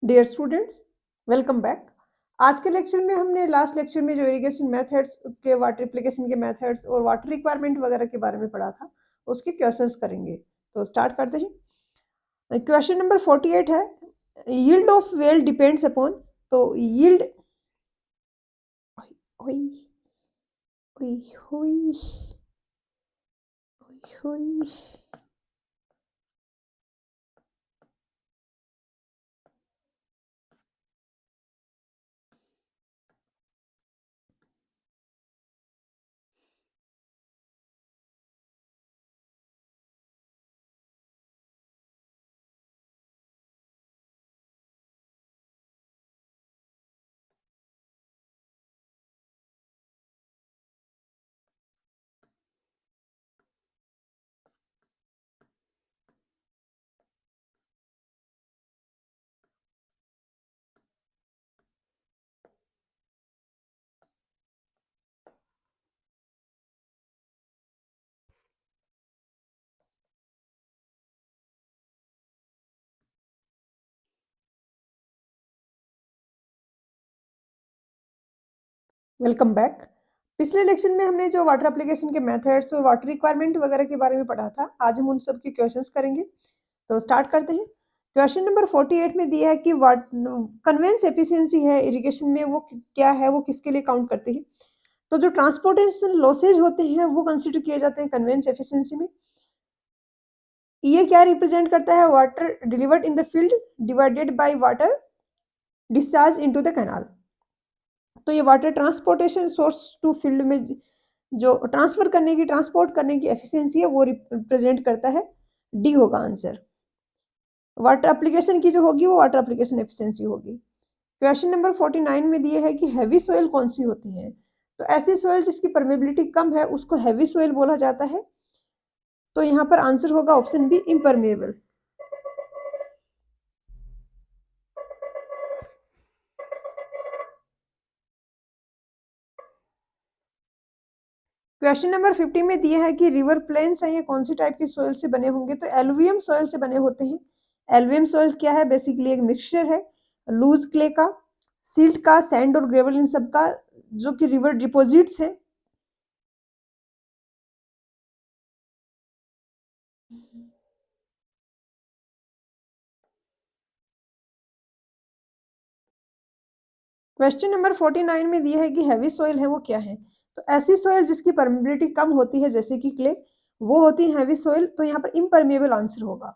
Dear students, welcome back. आज के lecture में हमने लास्ट लेक्चर में जो इरिगेशन मेथड्स के वाटर एप्लीकेशन के मेथड्स और वाटर रिक्वायरमेंट वगैरह के बारे में पढ़ा था, उसके क्वेश्चंस करेंगे। तो स्टार्ट करते हैं। क्वेश्चन नंबर 48 है, yield of well depends upon. तो यील्ड हुई हुई हुई हुई वेलकम बैक। पिछले लेक्चर में हमने जो वाटर एप्लीकेशन के मेथड्स और वाटर रिक्वायरमेंट वगैरह के बारे में पढ़ा था, आज हम उन सब के क्वेश्चंस करेंगे। तो स्टार्ट करते हैं। क्वेश्चन नंबर 48 में दिया है कि वाट कन्वेंस एफिशिएंसी है इरिगेशन में, वो क्या है, वो किसके लिए काउंट करती है। तो जो ट्रांसपोर्टेशन लॉसेज होते हैं वो कंसिडर किए जाते हैं कन्वेंस एफिशिएंसी में। ये क्या रिप्रेजेंट करता है, water delivered in the field divided by water discharge into the canal. तो ये water transportation source to field में जो ट्रांसफर करने की, ट्रांसपोर्ट करने की एफिशिएंसी है, वो रिप्रेजेंट करता है। डी होगा आंसर। वाटर एप्लीकेशन की जो होगी वो वाटर एप्लीकेशन एफिशिएंसी होगी। क्वेश्चन नंबर 49 में दिए है कि हैवी सोइल कौन सी होती है। तो ऐसी सोइल जिसकी परमेबिलिटी कम है उसको हैवी सोइल बोला जाता है। तो यहाँ पर आंसर होगा option B, impermeable. Question number 50 में दिया है कि रिवर प्लेन्स है, ये कौन सी टाइप की सोइल से बने होंगे। तो एलुवियम सोइल से बने होते हैं। एलुवियम सोइल क्या है, बेसिकली एक मिक्सचर है लूज क्ले का, सिल्ट का, सैंड और ग्रेवल, इन सब का, जो कि रिवर डिपॉजिट्स है। क्वेश्चन नंबर 49 में दिया है कि हैवी सॉइल है वो क्या है। तो ऐसी सॉइल जिसकी परमेबिलिटी कम होती है जैसे कि क्ले, वो होती है हैवी सॉइल। तो यहाँ पर इम्परमेबल आंसर होगा।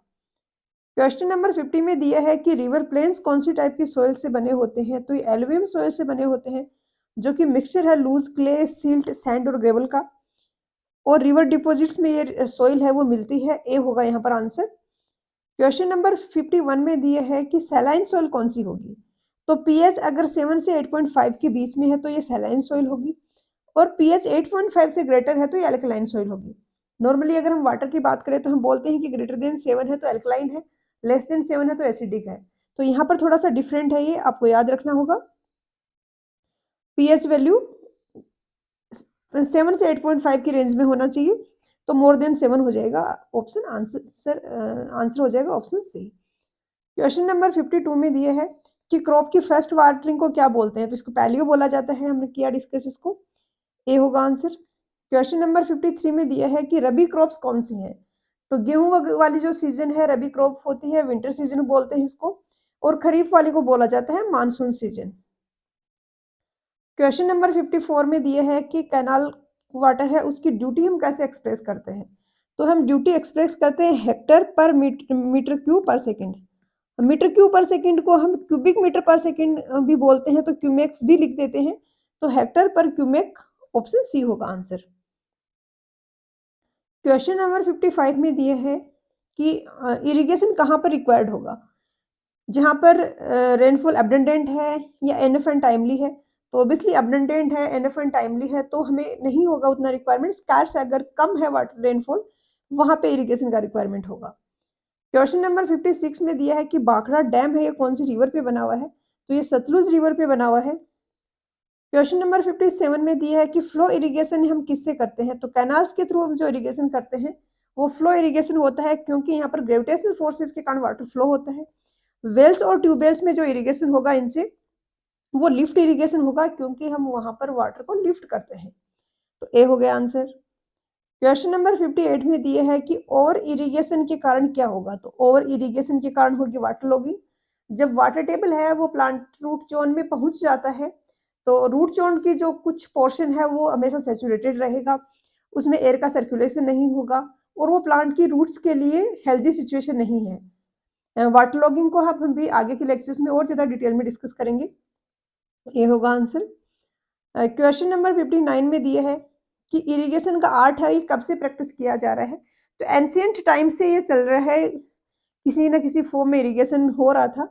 क्वेश्चन नंबर 50 में दिया है कि रिवर प्लेन्स कौन सी टाइप की सॉइल से बने होते हैं। तो ये एलुवियम सॉइल से बने होते हैं, जो कि मिक्सचर है लूज क्ले, सिल्ट, सैंड और ग्रेवल का। और रिवर डिपॉजिट्स में ये सॉइल है वो मिलती है। ए होगा यहाँ पर आंसर। क्वेश्चन नंबर 51 में दिए है कि सैलाइन सॉइल कौन सी होगी। तो पीएच अगर 7 से 8.5 के बीच में है तो ये सैलाइन सॉइल होगी, और पीएच 8.5 से ग्रेटर है तो ये अल्कलाइन सॉइल होगी। नॉर्मली अगर हम वाटर की बात करें तो हम बोलते हैं कि ग्रेटर देन 7 है तो अल्कलाइन है, लेस देन 7 है तो एसिडिक है। तो यहाँ पर थोड़ा सा डिफरेंट है, ये आपको याद रखना होगा। पीएच वैल्यू 7 से 8.5 की रेंज में होना चाहिए, तो मोर देन 7 हो जाएगा। ऑप्शन आंसर हो जाएगा ऑप्शन सी। क्वेश्चन नंबर 52 में दिए है कि क्रॉप की फर्स्ट वाटरिंग को क्या बोलते हैं। तो इसको पैलियो बोला जाता है, हमने किया डिस्कस इसको। ए होगा आंसर। क्वेश्चन नंबर 53 में दिया है कि रबी क्रॉप्स कौन सी हैं। तो गेहूं वाली जो सीजन है रबी क्रॉप होती है, विंटर सीजन बोलते हैं इसको। और खरीफ वाली को बोला जाता है मानसून सीजन। क्वेश्चन नंबर 54 में दिए है कि कैनाल वाटर है उसकी ड्यूटी हम कैसे एक्सप्रेस करते हैं। तो हम ड्यूटी एक्सप्रेस करते हैं हेक्टर पर मीटर क्यूब पर सेकेंड। मीटर क्यूब पर सेकंड को हम क्यूबिक मीटर पर सेकंड भी बोलते हैं, तो क्यूमेक्स भी लिख देते हैं। तो हेक्टर पर क्यूमेक, ऑप्शन सी होगा आंसर। क्वेश्चन नंबर 55 में दिए है कि इरिगेशन कहाँ पर रिक्वायर्ड होगा। जहाँ पर रेनफॉल अबंडेंट है या एनफ एंड टाइमली है। तो ऑब्वियसली अबंडेंट है, एनफ एंड टाइमली है तो हमें नहीं होगा उतना रिक्वायरमेंट। स्कार्स अगर कम है वाटर रेनफॉल, वहां पे इरिगेशन का रिक्वायरमेंट होगा। क्वेश्चन नंबर 56 में दिया है कि भाखड़ा डैम है ये कौन सी रिवर पे बना हुआ है। तो ये सतलुज रिवर पे बना हुआ है। क्वेश्चन नंबर 57 में दिया है कि फ्लो इरिगेशन हम किससे करते हैं। तो कैनाल्स के थ्रू हम जो इरिगेशन करते हैं वो फ्लो इरिगेशन होता है, क्योंकि यहाँ पर ग्रेविटेशनल फोर्सेस के कारण वाटर फ्लो होता है। वेल्स और ट्यूबवेल्स में जो इरिगेशन होगा इनसे, वो लिफ्ट इरिगेशन होगा, क्योंकि हम वहाँ पर वाटर को लिफ्ट करते हैं। तो ए हो गया आंसर। क्वेश्चन नंबर 58 में दिए है कि ओवर इरिगेशन के कारण क्या होगा? तो ओवर इरिगेशन के कारण होगी वाटर लॉगिंग। जब वाटर टेबल है वो प्लांट रूट जोन में पहुंच जाता है, तो रूट जोन की जो कुछ पोर्शन है वो हमेशा सैचुरेटेड रहेगा, उसमें एयर का सर्कुलेशन नहीं होगा, और वो प्लांट की रूट्स के लिए हेल्दी सिचुएशन नहीं है। वाटर लॉगिंग को हम भी आगे के लेक्चर्स में और ज़्यादा डिटेल में डिस्कस करेंगे। ये होगा आंसर। क्वेश्चन नंबर 59 में दिए है कि इरिगेशन का आर्ट है, ये कब से प्रैक्टिस किया जा रहा है? तो एंशियंट टाइम से ये चल रहा है, किसी न किसी फॉर्म में इरिगेशन हो रहा था।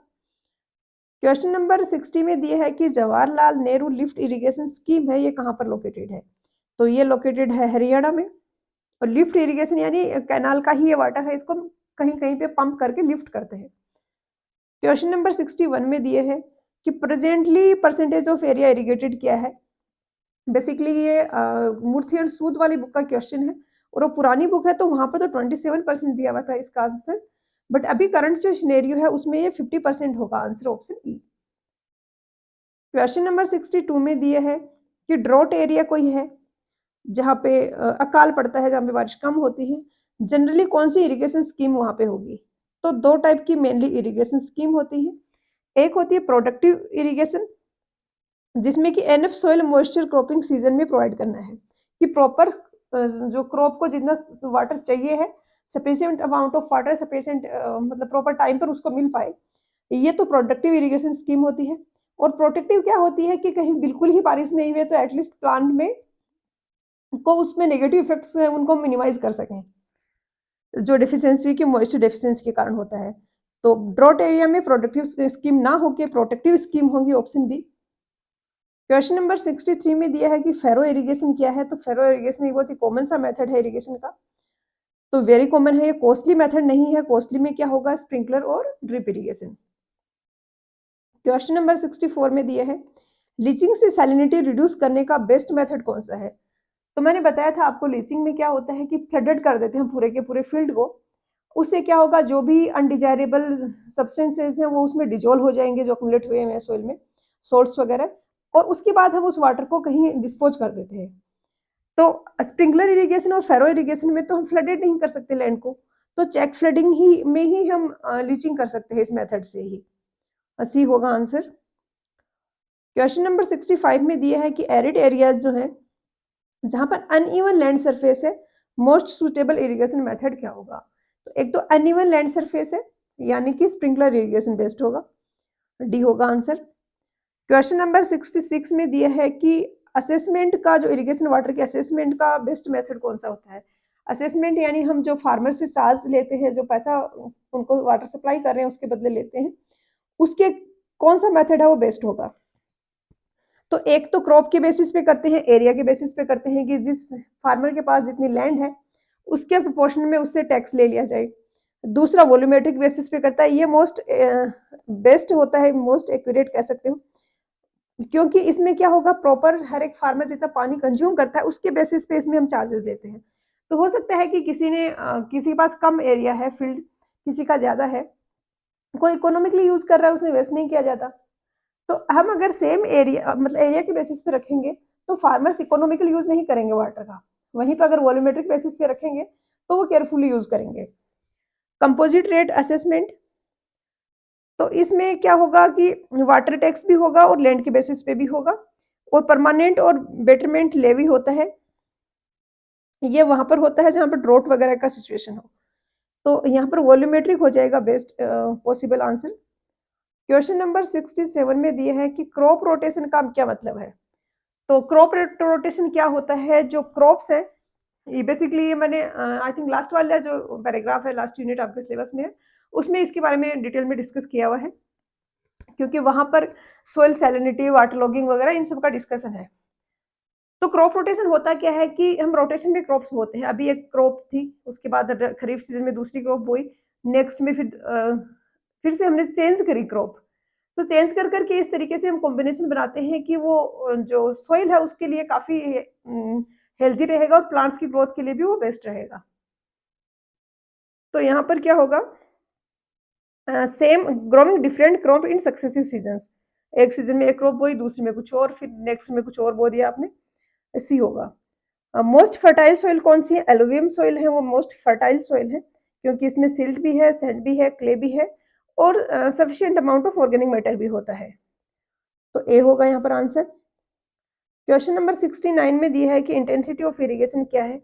क्वेश्चन नंबर 60 में दिए है कि Jawaharlal Nehru lift irrigation scheme है, ये कहाँ पर लोकेटेड है? तो ये लोकेटेड है हरियाणा में। और लिफ्ट इरिगेशन यानी कैनाल का ही ये वाटर है, इसको कहीं कहीं पे पंप करके लिफ्ट करते हैं। क्वेश्चन नंबर 61 में दिए है कि presently percentage of area irrigated क्या है? बेसिकली ये मूर्ति एंड सूद वाली बुक का क्वेश्चन है, और वो पुरानी बुक है, तो वहां पर तो 27% दिया हुआ था इसका आंसर, बट अभी करंट जो सिनेरियो है उसमें ये 50% होगा, answer option E. Question number 62 में दिए है कि ड्रॉट एरिया कोई है जहाँ पे अकाल पड़ता है, जहाँ पे बारिश कम होती है, जनरली कौन सी इरिगेशन स्कीम वहां पे होगी? तो दो टाइप की मेनली इरिगेशन स्कीम होती है। एक होती है प्रोडक्टिव इरिगेशन, जिसमें कि enough soil moisture cropping season में प्रोवाइड करना है, कि प्रॉपर जो क्रॉप को जितना वाटर चाहिए है, sufficient amount of water, sufficient मतलब प्रॉपर टाइम पर उसको मिल पाए, ये तो प्रोडक्टिव इरिगेशन स्कीम होती है। और प्रोटेक्टिव क्या होती है कि कहीं बिल्कुल ही बारिश नहीं हुई तो एटलीस्ट प्लांट में को उसमें नेगेटिव इफेक्ट्स हैं उनको मिनिमाइज कर सकें, जो डेफिशिएंसी की मॉइस्चर डेफिशिएंसी के कारण होता है। तो ड्रॉट एरिया में प्रोडक्टिव स्कीम ना होके प्रोटेक्टिव स्कीम होगी, ऑप्शन बी। क्वेश्चन नंबर 63 में दिया है कि फेरो इरिगेशन क्या है? तो फेरो इरिगेशन एक बहुत ही कॉमन सा मेथड है इरिगेशन का, तो वेरी कॉमन है, ये कॉस्टली मेथड नहीं है। कॉस्टली में क्या होगा? स्प्रिंकलर और ड्रिप इरिगेशन। क्वेश्चन नंबर 64 में दिया है लीचिंग से सैलिनिटी रिड्यूस करने का बेस्ट मेथड कौन सा है? तो मैंने बताया था आपको, लीचिंग में क्या होता है कि फ्लडेड कर देते हैं पूरे के पूरे फील्ड को, उससे क्या होगा, जो भी अनडिजायरेबल सब्सटेंसेज हैं वो उसमें डिजोल्व हो जाएंगे, जो अक्यूमुलेट हुए हैं सोइल में, सोल्ट्स वगैरह, और उसके बाद हम उस वाटर को कहीं डिस्पोज कर देते हैं। तो स्प्रिंकलर इरिगेशन और फेरो इरिगेशन में तो हम फ्लडेड नहीं कर सकते लैंड को, तो चेक फ्लडिंग ही में ही हम लीचिंग कर सकते हैं इस मेथड से ही। सी होगा आंसर। क्वेश्चन नंबर 65 में दिया है कि एरिड एरियाज जो हैं, जहां पर अनइवन लैंड सरफेस है, मोस्ट सुटेबल इरिगेशन मेथड क्या होगा? तो एक तो अनइवन लैंड सरफेस है, यानी कि स्प्रिंकलर इरिगेशन बेस्ट होगा, डी होगा आंसर। क्वेश्चन नंबर 66 में दिया है कि असेसमेंट का, जो इरिगेशन वाटर के असेसमेंट का बेस्ट मेथड कौन सा होता है? असेसमेंट यानी हम जो फार्मर से चार्ज लेते हैं, जो पैसा उनको वाटर सप्लाई कर रहे हैं उसके बदले लेते हैं, उसके कौन सा मेथड है वो बेस्ट होगा? तो एक तो क्रॉप के बेसिस पे करते हैं, एरिया के बेसिस पे करते हैं, कि जिस फार्मर के पास जितनी लैंड है उसके प्रोपोर्शन में उससे टैक्स ले लिया जाए। दूसरा वॉल्यूमेट्रिक बेसिस पे करता है, ये मोस्ट बेस्ट होता है, मोस्ट एक्यूरेट कह सकते हो, क्योंकि इसमें क्या होगा, प्रॉपर हर एक फार्मर जितना पानी कंज्यूम करता है उसके बेसिस पे इसमें हम चार्जेस लेते हैं। तो हो सकता है कि किसी के पास कम एरिया है फील्ड, किसी का ज्यादा है, कोई इकोनॉमिकली यूज कर रहा है, उसमें वेस्ट नहीं किया जाता। तो हम अगर सेम एरिया मतलब एरिया के बेसिस पे रखेंगे तो फार्मर्स इकोनॉमिकल यूज नहीं करेंगे वाटर का, वहीं पर अगर वॉल्यूमेट्रिक बेसिस पे रखेंगे तो वो केयरफुली यूज करेंगे। कंपोजिट रेट असेसमेंट, तो इसमें क्या होगा कि वाटर टैक्स भी होगा और लैंड के बेसिस पे भी होगा, और परमानेंट और बेटरमेंट लेवी होता है, ये वहां पर होता है जहां पर ड्रॉट वगैरह का सिचुएशन हो। तो यहाँ पर वॉल्यूमेट्रिक हो जाएगा best possible answer. Question number 67 में दिया है कि क्रॉप रोटेशन का क्या मतलब है? तो क्रॉप रोटेशन क्या होता है? जो क्रॉप्स है, ये बेसिकली ये मैंने आई थिंक लास्ट वाला जो पैराग्राफ है, लास्ट यूनिट आपके सिलेबस में है, उसमें इसके बारे में डिटेल में डिस्कस किया हुआ है, क्योंकि वहां पर सोइल सैलिनिटी, वाटर लॉगिंग वगैरह इन सब का डिस्कशन है। तो क्रॉप रोटेशन होता क्या है कि हम रोटेशन में क्रॉप्स बोते हैं, अभी एक क्रॉप थी, उसके बाद खरीफ सीजन में दूसरी क्रॉप बोई, नेक्स्ट में फिर से हमने चेंज करी क्रॉप। तो चेंज कर करके इस तरीके से हम कॉम्बिनेशन बनाते हैं कि वो जो सॉइल है उसके लिए काफी हेल्दी रहेगा, और प्लांट्स की ग्रोथ के लिए भी वो बेस्ट रहेगा। तो यहाँ पर क्या होगा, same growing different crop in successive seasons, एक सीजन में एक क्रॉप बोई, दूसरे में कुछ और, फिर नेक्स्ट में कुछ और बो दिया आपने, ऐसी होगा। मोस्ट फर्टाइल सॉइल कौन सी है? एलुवियम सॉइल है, वो मोस्ट फर्टाइल सॉइल है क्योंकि इसमें सिल्ट भी है, सैंड भी है, क्ले भी है और sufficient amount of organic matter भी होता है। तो ए होगा यहाँ पर आंसर। क्वेश्चन नंबर 69 में दिया है कि इंटेंसिटी ऑफ इरिगेशन क्या है।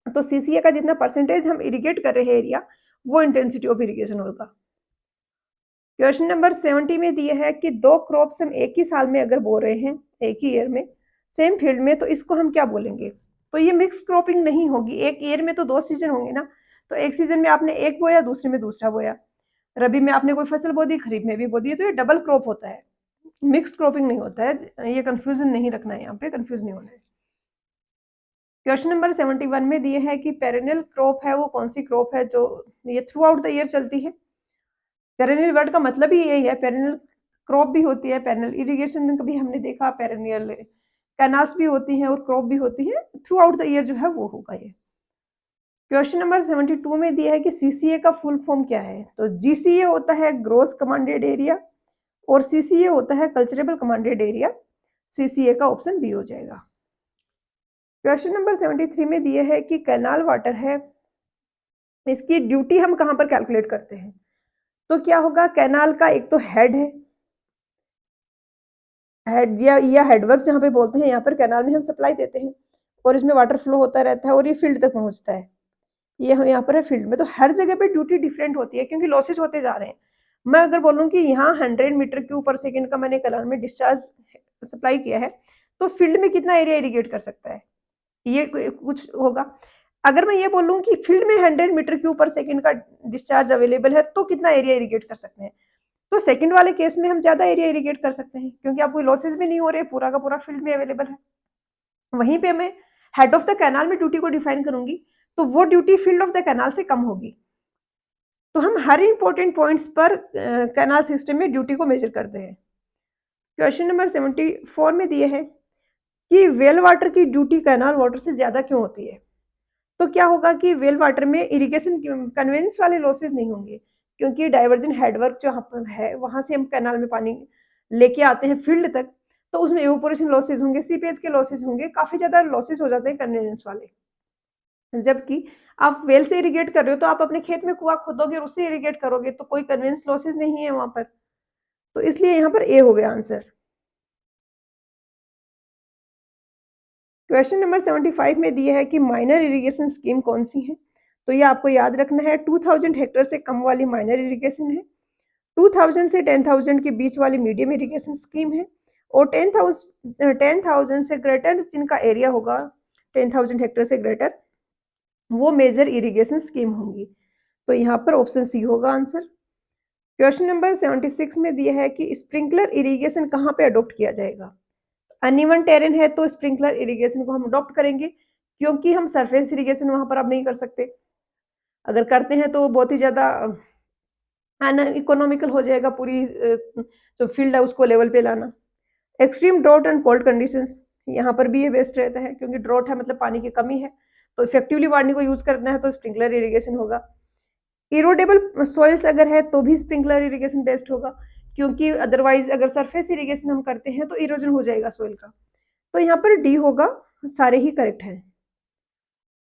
तो सीसीए का जितना परसेंटेज हम इरिगेट कर रहे हैं एरिया, वो इंटेंसिटी ऑफ इरिगेशन होगा। क्वेश्चन नंबर 70 में दिया है कि दो क्रॉप्स हम एक ही साल में अगर बो रहे हैं, एक ही ईयर में, सेम फील्ड में, तो इसको हम क्या बोलेंगे? तो ये मिक्स क्रॉपिंग नहीं होगी, एक ईयर में तो दो सीजन होंगे ना, तो एक सीजन में आपने एक बोया, दूसरे में दूसरा बोया, रबी में आपने कोई फसल बो दी, खरीफ में भी बो दी, तो ये डबल क्रॉप होता है, मिक्स्ड क्रॉपिंग नहीं होता है। ये कंफ्यूजन नहीं रखना है, यहाँ पे कंफ्यूज नहीं होना है। क्वेश्चन नंबर 71 में दिए है कि पेरेनियल क्रॉप है वो कौन सी क्रॉप है जो ये थ्रू आउट द ईयर चलती है। पेरेनियल वर्ड का मतलब ही यही है, पेरेनियल क्रॉप भी होती है, पेरेनियल इरिगेशन में कभी हमने देखा, पेरेनियल कैनाल्स भी होती हैं और क्रॉप भी होती है, थ्रू आउट द ईयर जो है वो होगा ये। क्वेश्चन नंबर 72 में दिया है कि सीसीए का फुल फॉर्म क्या है। तो जीसीए होता है ग्रोस कमांडेड एरिया और सीसीए होता है कल्चरेबल कमांडेड एरिया। सीसीए का ऑप्शन बी हो जाएगा। क्वेश्चन नंबर 73 में दिए है कि कैनाल वाटर है, इसकी ड्यूटी हम कहां पर कैलकुलेट करते हैं। तो क्या होगा, कैनाल का एक तो हेड है, हेड या हेडवर्क जहाँ पे बोलते हैं, यहाँ पर कैनाल में हम सप्लाई देते हैं और इसमें वाटर फ्लो होता रहता है और ये फील्ड तक पहुंचता है। ये हम यहाँ पर है फील्ड में, तो हर जगह पे ड्यूटी डिफरेंट होती है क्योंकि लॉसेज होते जा रहे हैं। मैं अगर बोलूँ कि यहाँ 100 मीटर क्यूब पर सेकेंड का मैंने कैनाल में डिस्चार्ज सप्लाई किया है, तो फील्ड में कितना एरिया इरिगेट कर सकता है, ये कुछ होगा। अगर मैं ये बोलूँ कि फील्ड में 100 मीटर क्यूब पर सेकेंड का डिस्चार्ज अवेलेबल है, तो कितना एरिया इरिगेट कर सकते हैं। तो सेकंड वाले केस में हम ज्यादा एरिया इरिगेट कर सकते हैं क्योंकि आप कोई लॉसेज भी नहीं हो रहे, पूरा का पूरा फील्ड में अवेलेबल है। वहीं पे मैं हेड ऑफ द कैनाल में ड्यूटी को डिफाइन करूंगी, तो वो duty field of the canal से कम होगी। तो हम हर इंपॉर्टेंट पॉइंट्स पर कैनाल सिस्टम में ड्यूटी को मेजर करते हैं। क्वेश्चन नंबर 74 में दिए है कि वेल वाटर की ड्यूटी कैनाल वाटर से ज्यादा क्यों होती है। तो क्या होगा कि वेल वाटर में इरिगेशन कन्वेंस वाले लॉसेज नहीं होंगे क्योंकि डाइवर्जन हेडवर्क जो है वहां से हम कैनाल में पानी लेके आते हैं फील्ड तक, तो उसमें एवोपोरेशन लॉसेज होंगे, सीपेज के लॉसेज होंगे, काफी ज्यादा लॉसेज हो जाते हैं कन्वेंस वाले। जबकि आप वेल से इरिगेट कर रहे हो तो आप अपने खेत में कुआं खोदोगे और उससे इरिगेट करोगे, तो कोई कन्वेंस लॉसेज नहीं है वहां पर, तो इसलिए यहाँ पर ए हो गया आंसर। क्वेश्चन नंबर 75 में दिया है कि माइनर इरिगेशन स्कीम कौन सी है। तो ये आपको याद रखना है, 2000 हेक्टेयर से कम वाली माइनर इरिगेशन है, 2000 से 10,000 के बीच वाली मीडियम इरिगेशन स्कीम है, और 10,000 से ग्रेटर जिनका एरिया होगा 10,000 हेक्टेयर से ग्रेटर, वो मेजर इरिगेशन स्कीम होंगी। तो यहाँ पर ऑप्शन सी होगा आंसर। क्वेश्चन नंबर 76 में दिया है कि स्प्रिंकलर इरिगेशन कहाँ पे अडॉप्ट किया जाएगा। अनइवन टेरेन है तो स्प्रिंकलर इरिगेशन को हम अडॉप्ट करेंगे क्योंकि हम सरफेस इरिगेशन वहां पर अब नहीं कर सकते, अगर करते हैं तो बहुत ही ज्यादा इकोनॉमिकल हो जाएगा, पूरी जो फील्ड है उसको लेवल पे लाना। Extreme drought and cold conditions, यहाँ पर भी ये बेस्ट रहता है क्योंकि ड्रॉट है मतलब पानी की कमी है, तो इफेक्टिवली पानी को यूज करना है तो स्प्रिंकलर इरिगेशन होगा। इरोडेबल सॉइल्स अगर है तो भी स्प्रिंकलर इरिगेशन बेस्ट होगा क्योंकि अदरवाइज अगर सरफेस इरिगेशन हम करते हैं तो इरोजन हो जाएगा सॉइल का। तो यहाँ पर डी होगा, सारे ही करेक्ट हैं।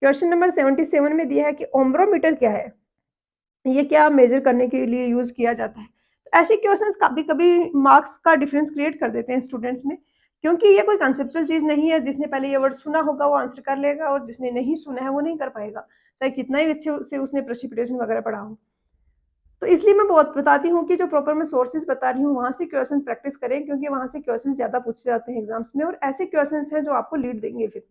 क्वेश्चन नंबर 77 में दिया है कि ओम्ब्रोमीटर क्या है, ये क्या मेजर करने के लिए यूज किया जाता है। तो ऐसे क्वेश्चंस कभी कभी मार्क्स का डिफरेंस क्रिएट कर देते हैं स्टूडेंट्स में, क्योंकि ये कोई कंसेप्चुअल चीज नहीं है, जिसने पहले ये वर्ड सुना होगा वो आंसर कर लेगा और जिसने नहीं सुना है वो नहीं कर पाएगा, चाहे कितना ही अच्छे से उसने प्रेसिपिटेशन वगैरह पढ़ा हो। तो इसलिए मैं बहुत बताती हूँ कि जो प्रॉपर मैं सोर्सेज बता रही हूँ वहां से क्वेश्चंस प्रैक्टिस करें क्योंकि वहां से क्वेश्चंस ज्यादा पूछे जाते हैं एग्जाम्स में और ऐसे क्वेश्चंस हैं जो आपको लीड देंगे फिर।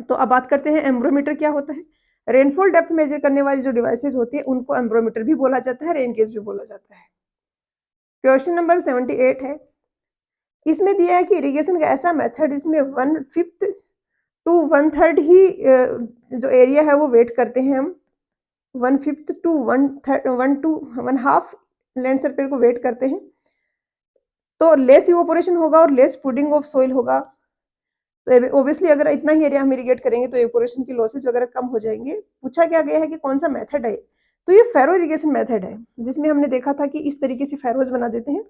तो अब बात करते हैं एम्ब्रोमीटर क्या होता है। रेनफॉल डेप्थ मेजर करने वाली जो डिवाइसेज होती है उनको एम्ब्रोमीटर भी बोला जाता है, रेन गेज भी बोला जाता है। क्वेश्चन नंबर 78 है, इसमें दिया है कि इरिगेशन का ऐसा मेथड जिसमें 1/5 टू 1/3 ही जो एरिया है वो वेट करते हैं हम, 1/5 टू 1 टू 1/2 लैंड सरफेस को वेट करते हैं, तो लेस इवोपोरेशन होगा और लेस फूडिंग ऑफ सोइल होगा। तो ऑब्वियसली अगर इतना ही एरिया हम इरिगेट करेंगे तो इवोपोरेशन की लॉसेस वगैरह कम हो जाएंगे। पूछा क्या गया है कि कौन सा मेथड है, तो ये फैरो इरिगेशन मेथड है, जिसमें हमने देखा था कि इस तरीके से फैरोज बना देते हैं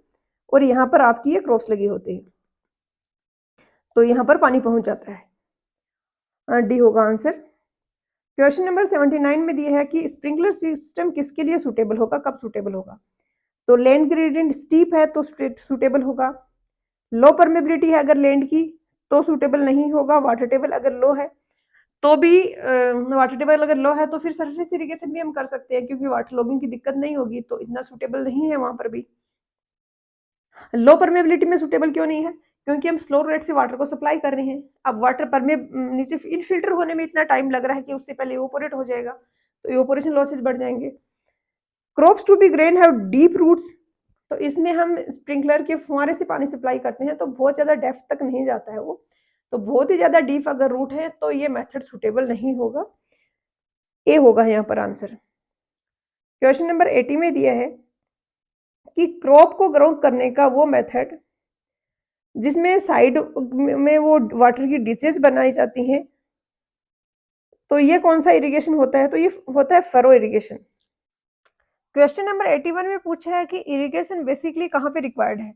और यहाँ पर आपकी ये क्रॉप्स लगे होते हैं, तो यहाँ पर पानी पहुँच जाता है। डी होगा आंसर। क्वेश्चन नंबर 79 में दिया है कि स्प्रिंकलर सिस्टम किसके लिए सूटेबल होगा, कब सूटेबल होगा। तो लैंड ग्रेडियंट स्टीप है तो सूटेबल होगा, लो परमेबिलिटी है अगर लैंड की तो सूटेबल नहीं होगा, वाटर टेबल अगर लो है तो भी वाटर टेबल अगर लो है तो फिर सरफेस इरिगेशन भी हम कर सकते हैं, क्योंकि वाटर लॉगिंग की दिक्कत नहीं होगी, तो इतना सूटेबल नहीं है वहां पर भी। लो परमेबिलिटी में सूटेबल क्यों नहीं है, क्योंकि हम स्लो रेट से वाटर को सप्लाई कर रहे हैं। अब वाटर परमे नीचे इनफिल्टर होने में इतना टाइम लग रहा है कि उससे पहले इवोपोरेट हो जाएगा, तो इवोपोरेशन लॉसेज बढ़ जाएंगे। Crops to be grain have deep roots, तो इसमें हम स्प्रिंकलर के फुहारे से पानी सप्लाई करते हैं तो बहुत ज़्यादा डेप्थ तक नहीं जाता है वो, तो बहुत ही ज़्यादा डीप अगर रूट है तो ये मेथड सुटेबल नहीं होगा। ए होगा यहाँ पर आंसर। क्वेश्चन नंबर 80 में दिया है कि क्रॉप को ग्रो करने का वो मेथड जिसमें साइड में वो वाटर की डिचेज बनाई जाती हैं, तो ये कौन सा इरिगेशन होता है, तो ये होता है फरो इरिगेशन। क्वेश्चन नंबर 81 में पूछा है कि इरिगेशन बेसिकली कहाँ पे रिक्वायर्ड है।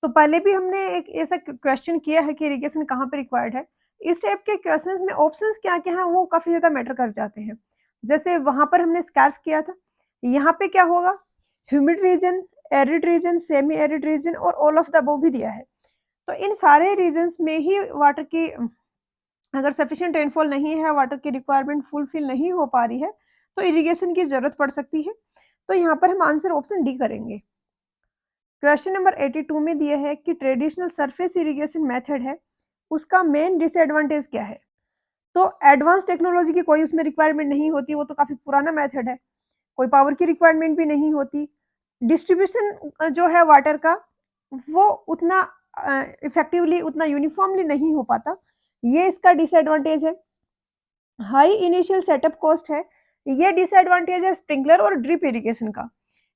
तो पहले भी हमने एक ऐसा क्वेश्चन किया है कि इरिगेशन कहाँ पे रिक्वायर्ड है। इस टाइप के क्वेश्चंस में ऑप्शंस क्या क्या हैं वो काफी ज्यादा मैटर कर जाते हैं। जैसे वहां पर हमने स्कार्स किया था, यहाँ पे क्या होगा, humid region, arid region, semi arid region और ऑल ऑफ द अबव भी दिया है। तो इन सारे रीजन्स में ही वाटर की अगर सफिशिएंट रेनफॉल नहीं है, वाटर की रिक्वायरमेंट फुलफिल नहीं हो पा रही है, तो इरिगेशन की जरूरत पड़ सकती है। तो यहाँ पर हम आंसर ऑप्शन डी करेंगे। क्वेश्चन नंबर 82 में दिया है कि ट्रेडिशनल सरफेस इरिगेशन मेथड है, उसका मेन डिसएडवांटेज क्या है। तो एडवांस टेक्नोलॉजी की कोई उसमें रिक्वायरमेंट नहीं होती, वो तो काफी पुराना मेथड है, कोई पावर की रिक्वायरमेंट भी नहीं होती। डिस्ट्रीब्यूशन जो है वाटर का वो उतना इफेक्टिवली उतना यूनिफॉर्मली नहीं हो पाता, ये इसका डिसएडवांटेज है। हाई इनिशियल सेटअप कॉस्ट है, ये डिसएडवांटेज है स्प्रिंकलर और ड्रिप इरिगेशन का।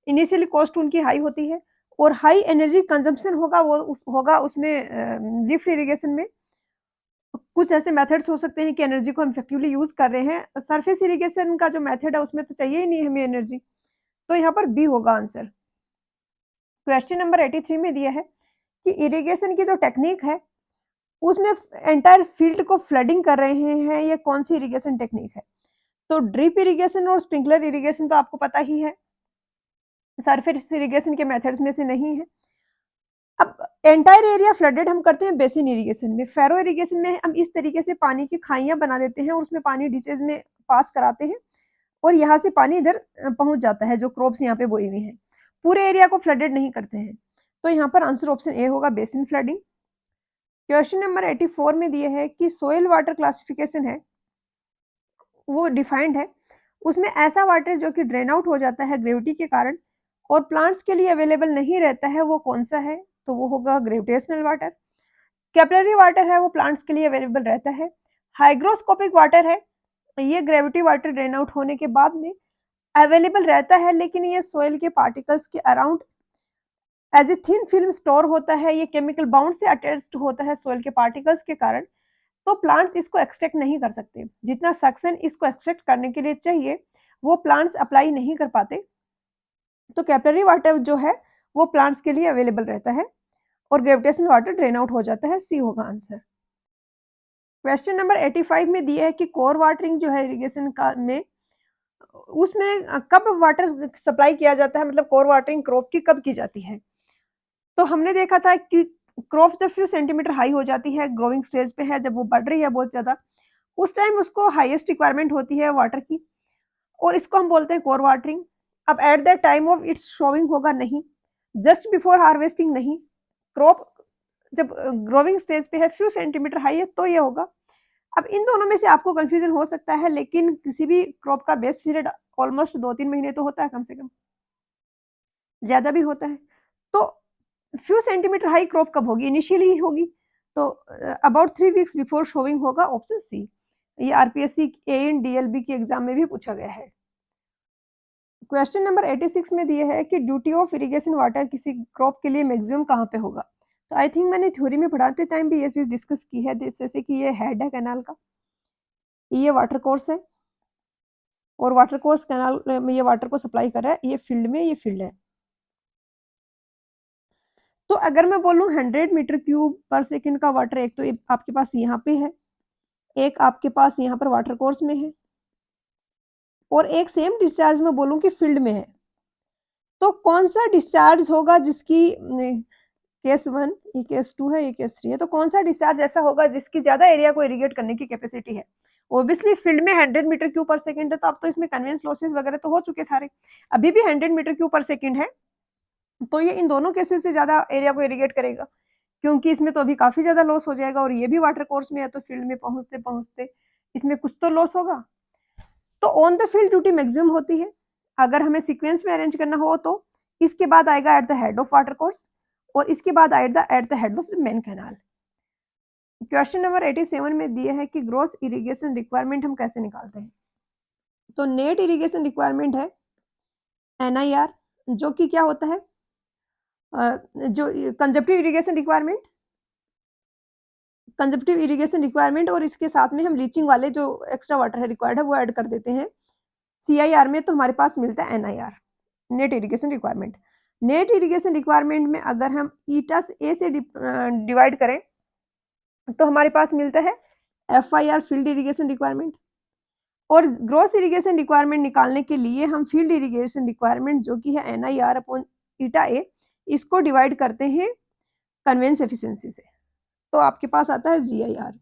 इनिशियली कॉस्ट उनकी हाई होती है और हाई एनर्जी कंजम्पशन होगा होगा उसमें लिफ्ट इरिगेशन में। कुछ ऐसे मेथड्स हो सकते हैं कि एनर्जी को हम इफेक्टिवली यूज कर रहे हैं, सरफेस इरिगेशन का जो मेथड है उसमें तो चाहिए ही नहीं हमें एनर्जी, तो यहाँ पर बी होगा आंसर। क्वेश्चन नंबर 83 में दिया है कि इरिगेशन की जो टेक्निक है उसमें एंटायर फील्ड को फ्लडिंग कर रहे हैं, ये कौन सी इरिगेशन टेक्निक है। तो ड्रिप इरिगेशन और स्प्रिंकलर इरिगेशन तो आपको पता ही है, सरफेस इरिगेशन के मेथड्स में से नहीं है। अब एंटायर एरिया फ्लडेड हम करते हैं बेसिन इरिगेशन में। फेरो इरिगेशन में हम इस तरीके से पानी की खाइयां बना देते हैं और उसमें पानी डिचेज में पास कराते हैं और यहाँ से पानी इधर पहुंच जाता है जो क्रॉप्स यहाँ पे बोई हुई हैं, पूरे एरिया को फ्लडेड नहीं करते हैं। तो यहाँ पर आंसर ऑप्शन ए होगा, बेसिन फ्लडिंग। क्वेश्चन नंबर 84 में दिए है कि सोइल वाटर क्लासिफिकेशन है वो डिफाइंड है, उसमें ऐसा वाटर जो कि ड्रेन आउट हो जाता है ग्रेविटी के कारण और प्लांट्स के लिए अवेलेबल नहीं रहता है, वो कौन सा है, तो वो होगा ग्रेविटेशनल वाटर। कैपिलरी वाटर है वो प्लांट्स के लिए अवेलेबल रहता है। हाइग्रोस्कोपिक वाटर है, ये ग्रेविटी वाटर ड्रेन आउट होने के बाद में अवेलेबल रहता है, लेकिन ये सोइल के पार्टिकल्स के around as a thin film store होता है, ये केमिकल बाउंड से अटैच्ड होता है सोइल के पार्टिकल्स के कारण, तो प्लांट्स इसको एक्सट्रैक्ट नहीं कर सकते। जितना सक्शन इसको एक्सट्रैक्ट करने के लिए चाहिए वो प्लांट्स अप्लाई नहीं कर पाते, तो कैपिलरी वाटर जो है वो प्लांट्स के लिए अवेलेबल रहता है और ग्रेविटेशनल वाटर ड्रेन आउट हो जाता है, सी होगा आंसर। क्वेश्चन नंबर 85 में दिया है कि कोर वाटरिंग जो है इरिगेशन का में उसमें कब वाटर सप्लाई किया जाता है, मतलब कोर वाटरिंग क्रॉप की कब की जाती है। तो हमने देखा था कि क्रॉप जब फ्यू सेंटीमीटर हाई हो जाती है, ग्रोइंग स्टेज पे है, जब वो बढ़ रही है बहुत ज्यादा, उस टाइम उसको हाईएस्ट रिक्वायरमेंट होती है वाटर की और इसको हम बोलते हैं कोर वाटरिंग। अब at the time of its showing होगा नहीं, जस्ट बिफोर हार्वेस्टिंग नहीं, क्रॉप जब ग्रोइंग स्टेज पे है फ्यू सेंटीमीटर हाई है तो ये होगा। अब इन दोनों में से आपको कंफ्यूजन हो सकता है, लेकिन किसी भी क्रॉप का बेस्ट पीरियड ऑलमोस्ट 2-3 महीने तो होता है, कम से कम ज्यादा भी होता है। तो फ्यू सेंटीमीटर हाई क्रॉप कब होगी, इनिशियली ही होगी, तो अबाउट 3 वीक्स बिफोर शोविंग होगा, ऑप्शन सी। ये आरपीएससी एएन डीएलबी के एग्जाम में भी पूछा गया है। क्वेश्चन नंबर 86 में दिया है कि ड्यूटी ऑफ इरिगेशन वाटर किसी क्रॉप के लिए मैक्सिमम कहाँ पे होगा। तो आई थिंक मैंने थ्योरी में पढ़ाते टाइम भी ये चीज डिस्कस की है, जैसे कि ये हेड है कैनाल का, ये वाटर कोर्स है, और वाटर कोर्स कैनाल में ये वाटर को सप्लाई कर रहा है, ये फील्ड में, ये फील्ड है। तो अगर मैं बोलूँ 100 मीटर क्यूब पर सेकंड का वाटर, एक तो आपके पास यहाँ पे है, एक आपके पास यहाँ पर वाटर कोर्स में है, और एक सेम डिस्चार्ज में बोलूँ कि फील्ड में है, तो कौन सा डिस्चार्ज होगा जिसकी केस 1, ये केस 2 है, ये केस 3 है, तो कौन सा डिस्चार्ज ऐसा होगा जिसकी ज्यादा एरिया को इरिगेट करने की कैपेसिटी है? ऑब्वियसली फील्ड में 100 मीटर क्यूब पर सेकंड है, तो अब तो इसमें कन्वेंस लॉसेस वगैरह तो हो चुके सारे, अभी भी 100 मीटर क्यूब पर सेकंड है, तो ये इन दोनों केसेस से ज्यादा एरिया को इरिगेट करेगा, क्योंकि इसमें तो अभी काफी ज्यादा लॉस हो जाएगा, और ये भी वाटर कोर्स में है, तो फील्ड में पहुंचते पहुंचते इसमें कुछ तो लॉस होगा। तो on the field duty maximum होती है। अगर हमें सीक्वेंस में अरेंज करना हो तो इसके बाद आएगा at the head of water course, और इसके बाद आएगा at the head of the main canal. Question number 87 में दिया है कि ग्रॉस इरिगेशन रिक्वायरमेंट हम कैसे निकालते हैं। तो नेट इरिगेशन रिक्वायरमेंट है NIR, जो कि क्या होता है, जो कंजप्टिव इरिगेशन रिक्वायरमेंट, और इसके साथ में हम रीचिंग वाले जो एक्स्ट्रा वाटर है रिक्वायर्ड है वो ऐड कर देते हैं। CIR में तो हमारे पास मिलता है NIR, net irrigation requirement. Net irrigation requirement में अगर हम ईटा ए से डिवाइड करें तो हमारे पास मिलता है FIR, फील्ड इरिगेशन रिक्वायरमेंट, और ग्रॉस इरिगेशन रिक्वायरमेंट निकालने के लिए हम फील्ड इरिगेशन रिक्वायरमेंट जो कि है NIR अपॉन ईटा ए, इसको डिवाइड करते हैं कन्वेंस एफिशिएंसी से, तो आपके पास आता है GIR।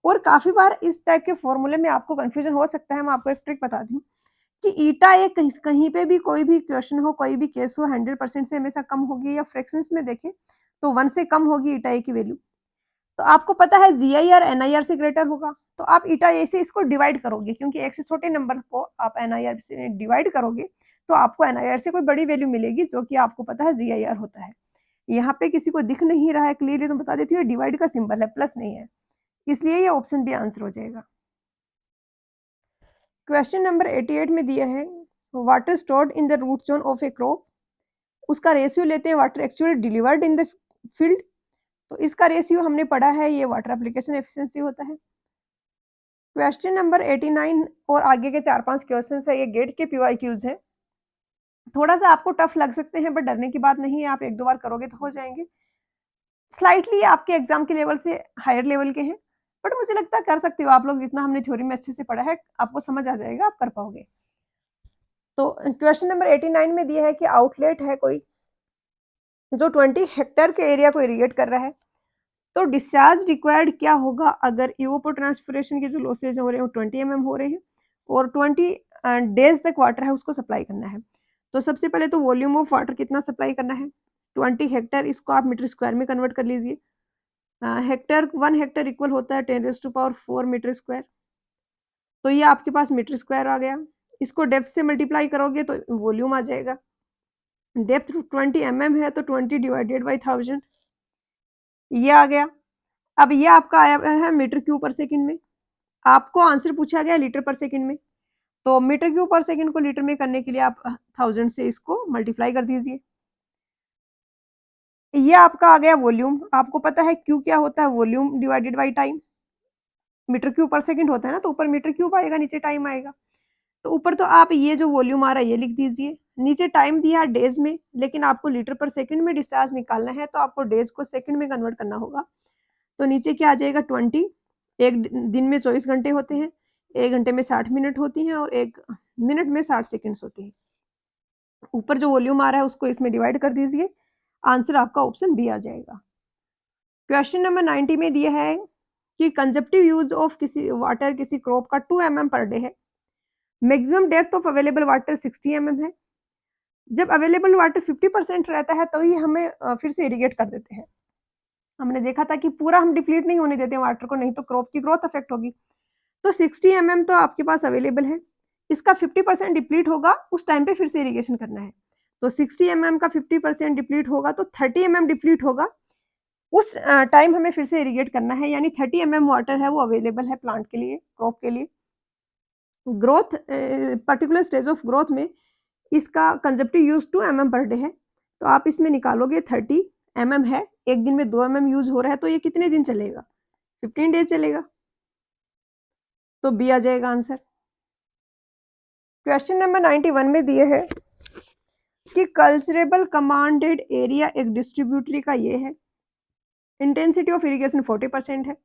और काफी बार इस टाइप के फॉर्मूले में आपको कंफ्यूजन हो सकता है, मैं आपको एक ट्रिक बताती हूँ कि ईटा ए कहीं पे भी कोई भी क्वेश्चन हो, कोई भी केस हो, 100% से हमेशा कम होगी, या फ्रैक्शंस में देखें तो 1 से कम होगी ईटा ए की वैल्यू, तो आपको पता है GIR NIR से ग्रेटर होगा, तो आप ईटा ए से इसको डिवाइड करोगे, क्योंकि एक से छोटे नंबर को आप NIR से डिवाइड करोगे तो आपको NIR से कोई बड़ी वैल्यू मिलेगी, जो कि आपको पता है GIR होता है। यहाँ पे किसी को दिख नहीं रहा है क्लियरली तो बता देती हूँ, डिवाइड का सिंबल है, प्लस नहीं है, इसलिए ये ऑप्शन भी आंसर हो जाएगा। क्वेश्चन नंबर 88 में दिया है water stored in the root zone of A crop, उसका रेशियो लेते हैं water actually delivered in the field, तो इसका रेशियो हमने पढ़ा है, ये वाटर एप्लीकेशन एफिशिएंसी होता है। क्वेश्चन नंबर 89 और आगे के 4-5 क्वेश्चन है, ये गेट के PYQs है, थोड़ा सा आपको टफ लग सकते हैं, बट डरने की बात नहीं है, आप 1-2 बार करोगे तो हो जाएंगे। स्लाइटली आपके एग्जाम के लेवल से हायर लेवल के हैं, बट मुझे लगता है कर सकते हो आप लोग, जितना हमने थ्योरी में अच्छे से पढ़ा है आपको समझ आ जाएगा, आप कर पाओगे। तो क्वेश्चन नंबर 89 में दिया है कि आउटलेट है कोई जो 20 हेक्टेयर के एरिया को इरिगेट कर रहा है, तो डिस्चार्ज रिक्वायर्ड क्या होगा अगर इवोपोट्रांसपिरेशन के जो लॉसेज हो रहे हैं वो 20 mm हो रहे हैं, और 20 डेज तक वाटर है उसको सप्लाई करना है। तो सबसे पहले तो वॉल्यूम ऑफ वाटर कितना सप्लाई करना है, 20 हेक्टेयर, इसको आप मीटर स्क्वायर में कन्वर्ट कर लीजिए। हेक्टेयर 1 हेक्टेयर इक्वल होता है 10⁴ मीटर स्क्वायर, तो ये आपके पास मीटर स्क्वायर आ गया। इसको डेप्थ से मल्टीप्लाई करोगे तो वॉल्यूम आ जाएगा, डेप्थ 20 mm है तो 20 डिवाइडेड बाई 1000, ये आ गया। अब ये आपका आया है मीटर क्यूब पर सेकंड में, आपको आंसर पूछा गया लीटर पर सेकंड में, तो मीटर क्यूब पर सेकंड को लीटर में करने के लिए आप 1000 से इसको मल्टीप्लाई कर दीजिए। ये आपका आ गया वॉल्यूम, आपको पता है क्यू क्या होता है, volume divided by time, metre cube पर सेकंड होता है ना, तो ऊपर मीटर क्यूब आएगा, नीचे टाइम आएगा, तो ऊपर तो आप ये जो वॉल्यूम आ रहा है ये लिख दीजिए, नीचे टाइम दिया है डेज में, लेकिन आपको लीटर पर सेकंड में डिस्चार्ज निकालना है, तो आपको डेज को सेकंड में कन्वर्ट करना होगा, तो नीचे क्या आ जाएगा 20, एक दिन में 24 घंटे होते हैं, 1 घंटे में 60 मिनट होती हैं, और 1 मिनट में 60 सेकंड्स होती हैं। ऊपर जो वॉल्यूम आ रहा है उसको इसमें डिवाइड कर दीजिए, आंसर आपका ऑप्शन बी आ जाएगा। क्वेश्चन नंबर 90 में दिया है कि कंजप्टिव यूज ऑफ किसी वाटर किसी क्रॉप का 2 mm पर डे है, maximum depth of available water 60 mm है, जब अवेलेबल वाटर 50% रहता है तो ही हमें फिर से इरिगेट कर देते हैं। हमने देखा था कि पूरा हम डिप्लीट नहीं होने देते वाटर को, नहीं तो क्रॉप की ग्रोथ अफेक्ट होगी, तो 60 mm तो आपके पास अवेलेबल है, इसका 50% डिप्लीट होगा, उस टाइम पे फिर से इरिगेशन करना है, तो 60 mm का 50% डिप्लीट होगा तो 30 mm डिप्लीट होगा, उस टाइम हमें फिर से इरिगेट करना है, यानी 30 mm वाटर है वो अवेलेबल है प्लांट के लिए, क्रॉप के लिए। Growth particular stage of growth में इसका कंजप्टिव यूज 2 mm पर डे है, तो आप इसमें निकालोगे 30 mm है, एक दिन में 2 mm यूज हो रहा है, तो ये कितने दिन चलेगा, 15 डेज चलेगा, तो बी आ जाएगा आंसर। क्वेश्चन नंबर 91 में दिए है कि कल्चरेबल कमांडेड एरिया एक डिस्ट्रीब्यूटरी का ये है, इंटेंसिटी ऑफ इरिगेशन 40% है,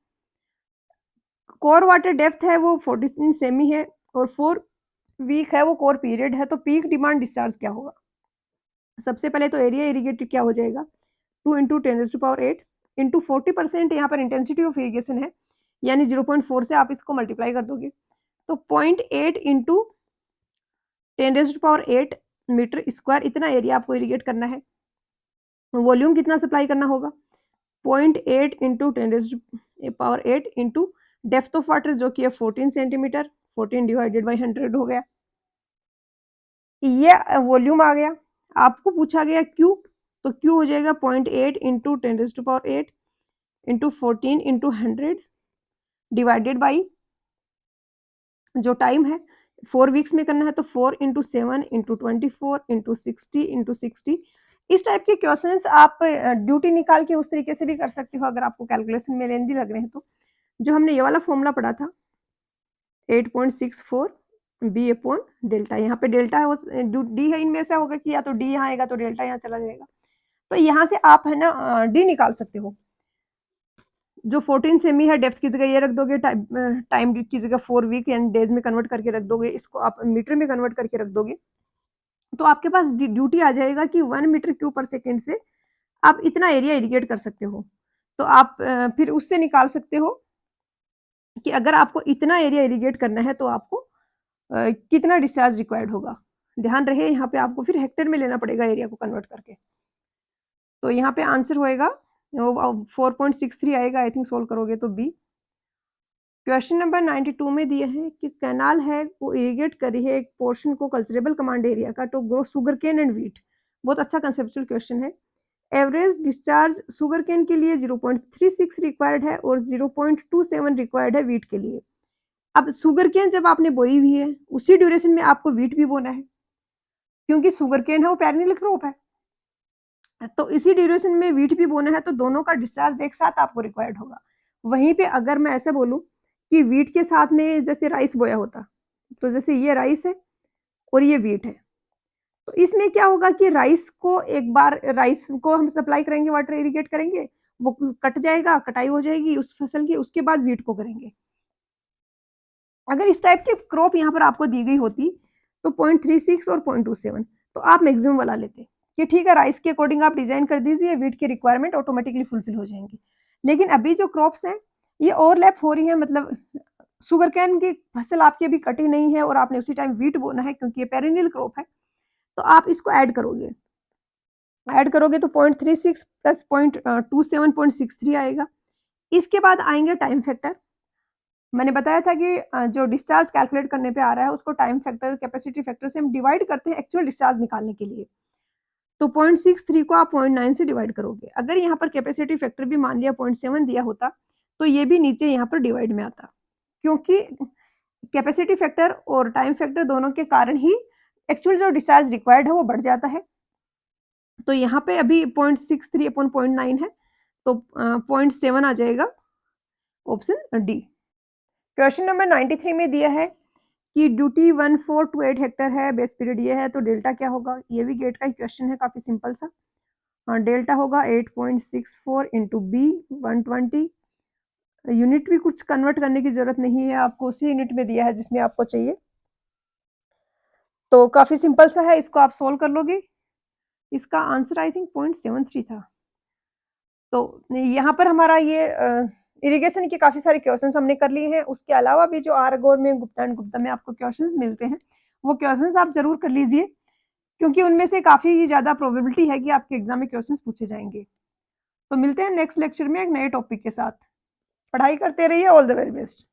कोर वाटर डेप्थ है वो 14 सेमी है और 4 वीक है वो कोर पीरियड है। तो पीक डिमांड डिस्चार्ज क्या होगा? सबसे पहले तो एरिया इरिगेटेड क्या हो जाएगा, 2 इंटू 10⁸ इंटू 40%, यहाँ पर इंटेंसिटी ऑफ इरिगेशन है यानी 0.4 से आप इसको मल्टीप्लाई कर दोगे तो 0.8 इंटू 10⁸ मीटर स्क्वायर इतना एरिया आपको इरिगेट करना है। वॉल्यूम कितना सप्लाई करना होगा, 0.8 into 10⁸ into depth of water जो कि है 14 सेंटीमीटर, 14 डिवाइडेड बाई 100 हो गया, ये वॉल्यूम आ गया। आपको पूछा गया क्यू, तो क्यू हो जाएगा 0.8 into 10⁸ into 14 into 100 divided by जो टाइम है 4 वीक्स में करना है तो 4 इंटू 7 इंटू 24 इंटू 60 इंटू 60। इस टाइप के क्वेश्चंस आप ड्यूटी निकाल के उस तरीके से भी कर सकते हो अगर आपको कैलकुलेशन में लेंदी लग रहे हैं तो। जो हमने ये वाला फॉर्मूला पढ़ा था 8.64 बी अपॉन डेल्टा, यहाँ पे डेल्टा है वो डी है, इनमें से होगा कि या तो डी यहाँ आएगा तो डेल्टा यहाँ चला जाएगा, तो यहाँ से आप है ना डी निकाल सकते हो। जो 14 सेमी है डेप्थ की जगह ये रख दोगे, टाइम की जगह 4 वीक यानी डेज में कन्वर्ट करके रख दोगे, इसको आप मीटर में कन्वर्ट करके रख दोगे तो आपके पास ड्यूटी आ जाएगा कि 1 मीटर क्यूब पर सेकेंड से आप इतना एरिया इरिगेट कर सकते हो। तो आप फिर उससे निकाल सकते हो कि अगर आपको इतना एरिया इरिगेट करना है तो आपको कितना डिस्चार्ज रिक्वायर्ड होगा। ध्यान रहे यहाँ पे आपको फिर हेक्टेयर में लेना पड़ेगा एरिया को कन्वर्ट करके। तो यहाँ पे आंसर होएगा 4.63 आएगा, आई थिंक सोल्व करोगे तो बी। क्वेश्चन नंबर 92 में दिया है कि कैनाल है वो इरिगेट करी है एक पोर्शन को कल्चरेबल कमांड एरिया का to grow sugar cane and wheat. बहुत अच्छा कंसेप्चुअल क्वेश्चन है। एवरेज डिस्चार्ज शुगर केन के लिए 0.36 रिक्वायर्ड है और 0.27 रिक्वायर्ड है व्हीट के लिए। अब शुगर केन जब आपने बोई हुई है उसी ड्यूरेशन में आपको व्हीट भी बोना है, क्योंकि शुगर केन है वो पेरिनियल क्रॉप है, तो इसी ड्यूरेशन में व्हीट भी बोना है, तो दोनों का डिस्चार्ज एक साथ आपको रिक्वायर्ड होगा। वहीं पे अगर मैं ऐसे बोलूं कि व्हीट के साथ में जैसे राइस बोया होता, तो जैसे ये राइस है और ये व्हीट है, तो इसमें क्या होगा कि राइस को एक बार राइस को हम सप्लाई करेंगे, वाटर इरिगेट करेंगे, वो कट जाएगा, कटाई हो जाएगी उस फसल की, उसके बाद व्हीट को करेंगे। अगर इस टाइप की क्रॉप यहाँ पर आपको दी गई होती तो 0.36 और 0.27 तो आप मैक्सिमम वाला लेते कि ठीक है राइस के अकॉर्डिंग आप डिजाइन कर दीजिए, व्हीट की रिक्वायरमेंट ऑटोमेटिकली फुलफिल हो जाएंगी। लेकिन अभी जो क्रॉप्स हैं ये ओवरलैप हो रही है, मतलब शुगर कैन की फसल आपकी अभी कटी नहीं है और आपने उसी टाइम व्हीट बोना है क्योंकि ये पेरिनियल क्रॉप है, तो आप इसको ऐड करोगे तो 0.36 प्लस 0.27 0.63 आएगा। इसके बाद आएंगे टाइम फैक्टर। मैंने बताया था कि जो डिस्चार्ज कैलकुलेट करने पे आ रहा है उसको टाइम फैक्टर कैपेसिटी फैक्टर से हम डिवाइड करते हैं एक्चुअल डिस्चार्ज निकालने के लिए। तो 0.63 को आप 0.9 से डिवाइड करोगे। अगर यहाँ पर कैपेसिटी फैक्टर भी मान लिया 0.7 दिया होता तो ये भी नीचे यहाँ पर डिवाइड में आता, क्योंकि कैपेसिटी फैक्टर और टाइम फैक्टर दोनों के कारण ही एक्चुअल जो डिस्चार्ज रिक्वायर्ड है वो बढ़ जाता है। तो यहाँ पे अभी 0.63 अपॉन 0.9 है तो 0.7 आ जाएगा, ऑप्शन डी। क्वेश्चन नंबर 93 में दिया है कि ड्यूटी 1428 हेक्टर है, बेस पीरियड ये है, तो डेल्टा क्या होगा। ये भी गेट का ही क्वेश्चन है, काफी सिंपल सा। हाँ, डेल्टा होगा 8.64 इंटू बी 120। यूनिट भी कुछ कन्वर्ट करने की जरूरत नहीं है, आपको उसी यूनिट में दिया है जिसमें आपको चाहिए, तो काफी सिंपल सा है, इसको आप सोल्व कर लोगे। इसका आंसर आई थिंक 0.73 था। तो यहाँ पर हमारा ये इरिगेशन के काफी सारे क्वेश्चंस हमने कर लिए हैं। उसके अलावा भी जो आरगोर में, गुप्ता एंड गुप्ता में आपको क्वेश्चंस मिलते हैं वो क्वेश्चंस आप जरूर कर लीजिए, क्योंकि उनमें से काफी ज्यादा प्रोबेबिलिटी है कि आपके एग्जाम में क्वेश्चंस पूछे जाएंगे। तो मिलते हैं नेक्स्ट लेक्चर में एक नए टॉपिक के साथ। पढ़ाई करते रहिए, ऑल द वेरी बेस्ट।